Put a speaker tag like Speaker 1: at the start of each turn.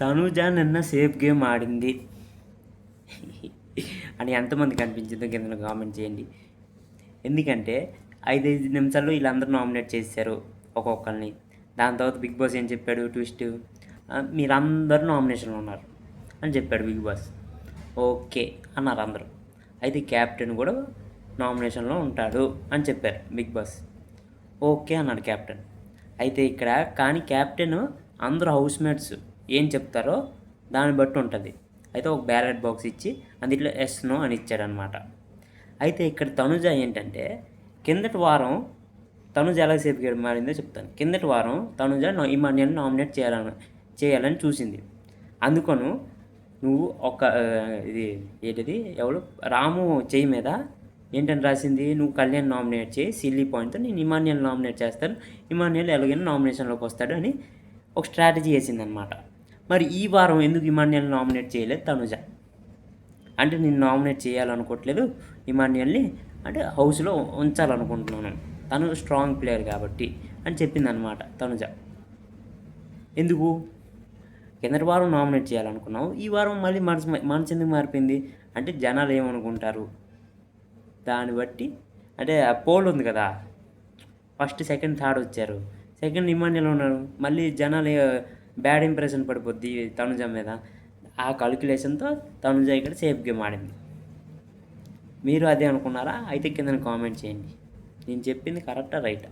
Speaker 1: తనూజ నిన్న safe game ఆడింది అని ఎంతమంది కనిపించిందో కింద కామెంట్ చేయండి. ఎందుకంటే 5 నిమిషాల్లో వీళ్ళందరూ నామినేట్ చేశారు ఒక్కొక్కరిని. దాని తర్వాత బిగ్ బాస్ ఏం చెప్పాడు ట్విస్ట్, మీరందరూ నామినేషన్లో ఉన్నారు అని చెప్పాడు బిగ్ బాస్. ఓకే అన్నారు అందరూ. అయితే క్యాప్టెన్ కూడా నామినేషన్లో ఉంటాడు అని చెప్పారు బిగ్ బాస్. ఓకే అన్నాడు క్యాప్టెన్. అయితే ఇక్కడ కానీ క్యాప్టెన్ అందరూ హౌస్మేట్స్ ఏం చెప్తారో దాన్ని బట్టి ఉంటుంది. అయితే ఒక బ్యాలెట్ బాక్స్ ఇచ్చి అందులో ఎస్ నో అని ఇచ్చాడనమాట. అయితే ఇక్కడ తనుజ ఏంటంటే కిందటి వారం తనుజ ఎలా సేఫ్ గేమ్ ఆడిందో చెప్తాను. కిందటి వారం తనుజ ఇమాన్యుయల్ని నామినేట్ చేయాలని చూసింది. అందుకను నువ్వు ఇది ఏంటిది ఎవడు రాము చేయి మీద ఏంటని రాసింది, నువ్వు కళ్యాణ్ నామినేట్ చేయి సిల్లీ పాయింట్తో, నేను ఇమాన్యుయల్ నామినేట్ చేస్తాను, ఇమాన్యుయల్ ఎలాగైనా నామినేషన్లోకి వస్తాడు అని ఒక స్ట్రాటజీ వేసిందనమాట. మరి ఈ వారం ఎందుకు ఇమాన్యుయల్ నామినేట్ చేయలేదు తనుజ? అంటే నేను నామినేట్ చేయాలనుకోవట్లేదు ఇమాన్యుయల్ని, అంటే హౌస్లో ఉంచాలనుకుంటున్నాను, తను స్ట్రాంగ్ ప్లేయర్ కాబట్టి అని చెప్పిందనమాట తనుజ. ఎందుకు కిందటి వారం నామినేట్ చేయాలనుకున్నావు, ఈ వారం మళ్ళీ మనసు ఎందుకు మారిపోయింది అంటే జనాలు ఏమనుకుంటారు దాన్ని బట్టి. అంటే ఆ పోల్ ఉంది కదా, ఫస్ట్ సెకండ్ థర్డ్ వచ్చారు, సెకండ్ ఇమాన్యుయల్ ఉన్నారు, మళ్ళీ జనాలు బ్యాడ్ ఇంప్రెషన్ పడిపోద్ది తనుజ మీద. ఆ కాలిక్యులేషన్తో తనుజ ఇక్కడ సేఫ్ గేమ్ ఆడింది. మీరు అదే అనుకున్నారా? అయితే కింద కామెంట్ చేయండి, నేను చెప్పింది కరెక్టా రైటా?